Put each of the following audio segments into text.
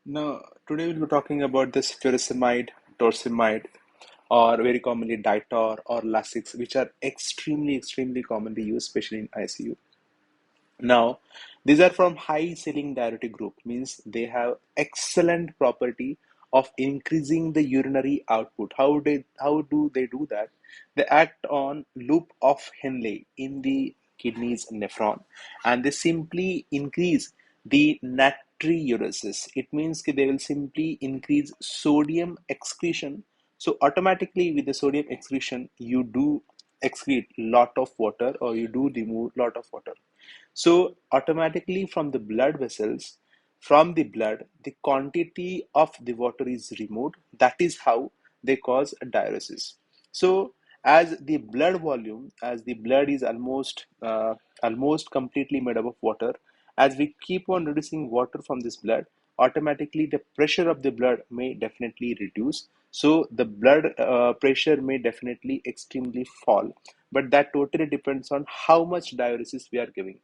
Now, today we'll be talking about this furosemide, torsemide, or very commonly Ditor or Lasix, which are extremely commonly used, especially in ICU. Now, these are from high sealing diuretic group, means they have excellent property of increasing the urinary output. How do they do that? They act on loop of Henle in the kidney's nephron, and they simply increase the natriuresis. It means that they will simply increase sodium excretion. So automatically with the sodium excretion, you do excrete lot of water or you do remove lot of water. So automatically from the blood vessels, from the blood, the quantity of the water is removed. That is how they cause diuresis. So as the blood volume, as the blood is almost completely made up of water, as we keep on reducing water from this blood, automatically the pressure of the blood may definitely reduce. So the blood pressure may definitely extremely fall. But that totally depends on how much diuresis we are giving.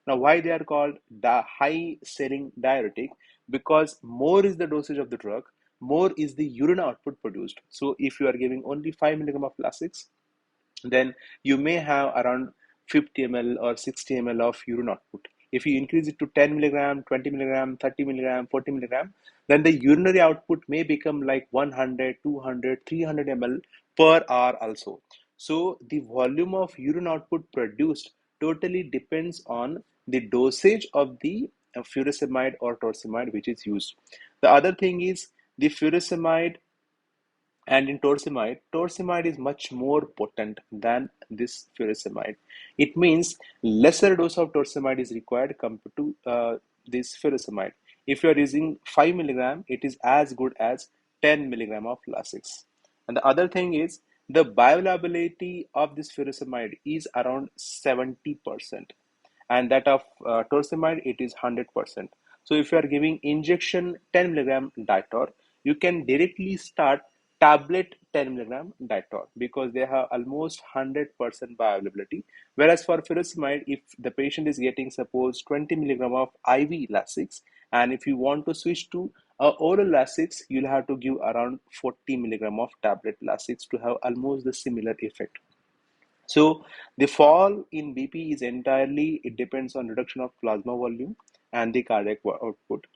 Now, why they are called the high selling diuretic? Because more is the dosage of the drug, more is the urine output produced. So, if you are giving only 5 milligram of Lasix, then you may have around 50 ml or 60 ml of urine output. If you increase it to 10 milligram, 20 milligram, 30 milligram, 40 milligram, then the urinary output may become like 100, 200, 300 ml per hour also. So the volume of urine output produced totally depends on the dosage of the furosemide or torsemide which is used. The other thing is the furosemide and in torsemide is much more potent than this furosemide. It means lesser dose of torsemide is required compared to this furosemide. If you are using 5 milligram, it is as good as 10 milligram of Lasix. And the other thing is the bioavailability of this furosemide is around 70%, and that of torsemide it is 100%. So if you are giving injection 10 milligram Ditor, you can directly start tablet 10 milligram Ditor because they have almost 100% bioavailability. Whereas for furosemide, if the patient is getting suppose 20 milligram of IV Lasix, and if you want to switch to oral Lasix, you'll have to give around 40 milligram of tablet Lasix to have almost the similar effect. So the fall in BP is entirely, it depends on reduction of plasma volume and the cardiac output.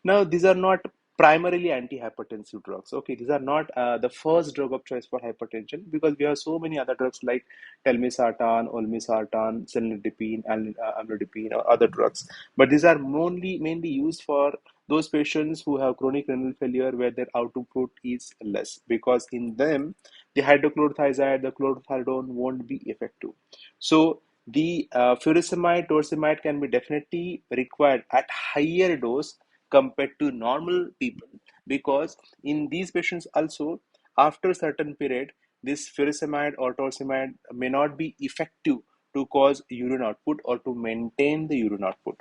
Now, these are not primarily antihypertensive drugs. Okay, these are not the first drug of choice for hypertension because we have so many other drugs like telmisartan, olmesartan, cilnidipine, amlodipine, or other drugs. But these are mainly used for those patients who have chronic renal failure where their output is less, because in them the hydrochlorothiazide, the chlorothalidone won't be effective. So the furosemide, torsemide can be definitely required at higher dose compared to normal people, because in these patients also after a certain period this furosemide or torsemide may not be effective to cause urine output or to maintain the urine output.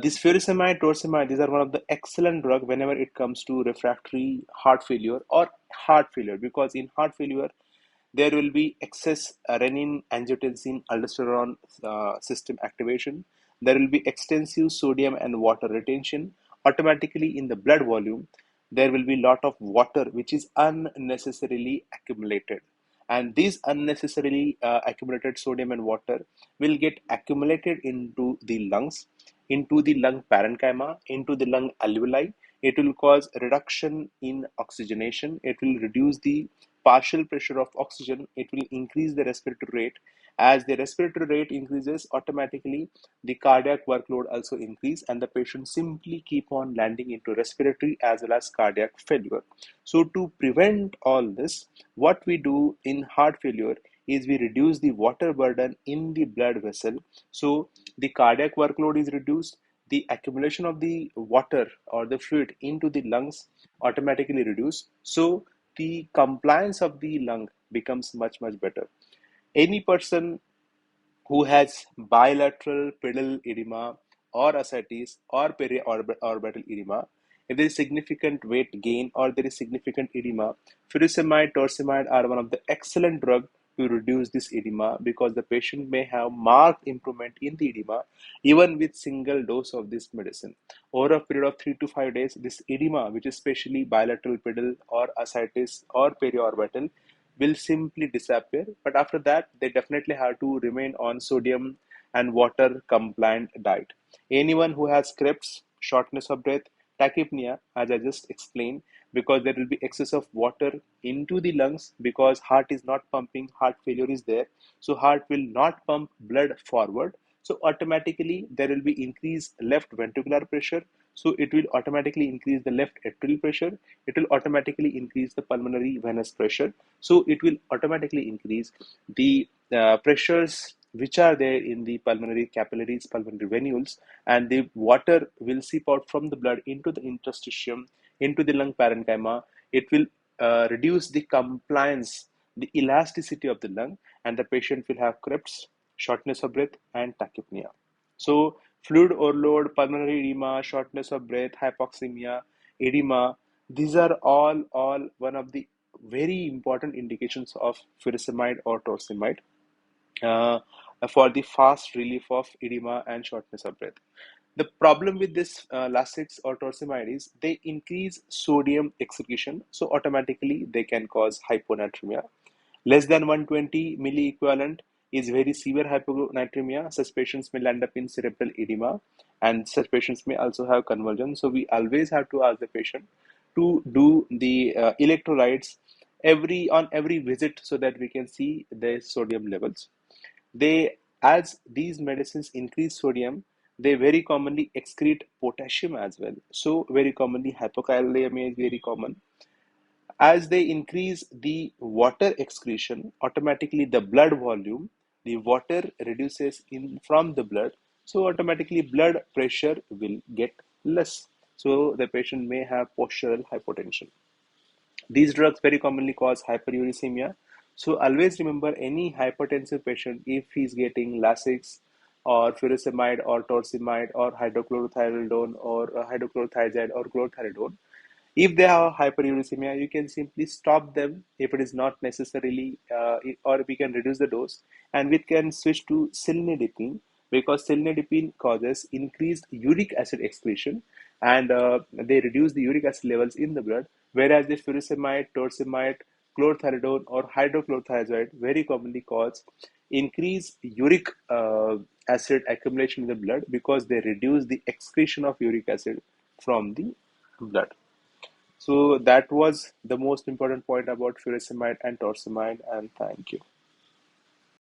This furosemide, torsemide, these are one of the excellent drug whenever it comes to refractory heart failure or heart failure, because in heart failure there will be excess renin, angiotensin, aldosterone system activation. There will be extensive sodium and water retention. Automatically in the blood volume, there will be lot of water which is unnecessarily accumulated. And these unnecessarily accumulated sodium and water will get accumulated into the lungs, into the lung parenchyma, into the lung alveoli. It will cause reduction in oxygenation. It will reduce the partial pressure of oxygen. It will increase the respiratory rate. As the respiratory rate increases, automatically the cardiac workload also increase, and the patient simply keep on landing into respiratory as well as cardiac failure. So to prevent all this, what we do in heart failure is we reduce the water burden in the blood vessel. So the cardiac workload is reduced, the accumulation of the water or the fluid into the lungs automatically reduce. So the compliance of the lung becomes much better. Any person who has bilateral pedal edema or ascites or periorbital edema, if there is significant weight gain or there is significant edema, furosemide, torsemide are one of the excellent drug to reduce this edema because the patient may have marked improvement in the edema even with single dose of this medicine. Over a period of 3 to 5 days, this edema, which is especially bilateral pedal or ascites or periorbital, will simply disappear. But after that, they definitely have to remain on sodium and water compliant diet. Anyone who has cramps, shortness of breath, tachypnea, as I just explained, because there will be excess of water into the lungs because heart is not pumping, heart failure is there. So heart will not pump blood forward. So automatically there will be increased left ventricular pressure. So it will automatically increase the left atrial pressure. It will automatically increase the pulmonary venous pressure. So it will automatically increase the pressures which are there in the pulmonary capillaries, pulmonary venules, and the water will seep out from the blood into the interstitium, into the lung parenchyma. It will reduce the compliance, the elasticity of the lung, and the patient will have cramps, shortness of breath, and tachypnea. So, fluid overload, pulmonary edema, shortness of breath, hypoxemia, edema, these are all one of the very important indications of furosemide or torsemide uh, for the fast relief of edema and shortness of breath. The problem with this Lasix or torsemide is they increase sodium excretion, so automatically they can cause hyponatremia. Less than 120 milliequivalent is very severe hyponatremia. Such patients may land up in cerebral edema, and such patients may also have convulsion. So we always have to ask the patient to do the electrolytes every visit so that we can see the sodium levels. They, as these medicines increase sodium, they very commonly excrete potassium as well. So very commonly hypokalemia is very common. As they increase the water excretion, automatically the blood volume, the water reduces in from the blood, so automatically blood pressure will get less. So the patient may have postural hypotension. These drugs very commonly cause hyperuricemia. So always remember any hypertensive patient, if he's getting Lasix or furosemide or torsemide or hydrochlorothiazide or hydrochlorothiazide or chlorthalidone, if they have hyperuricemia, you can simply stop them if it is not necessarily, or we can reduce the dose, and we can switch to cilnidipine because cilnidipine causes increased uric acid excretion, and they reduce the uric acid levels in the blood, whereas the furosemide, torsemide, chlorthalidone, or hydrochlorothiazide very commonly cause increased uric acid accumulation in the blood because they reduce the excretion of uric acid from the blood. So that was the most important point about furosemide and torsemide, and thank you.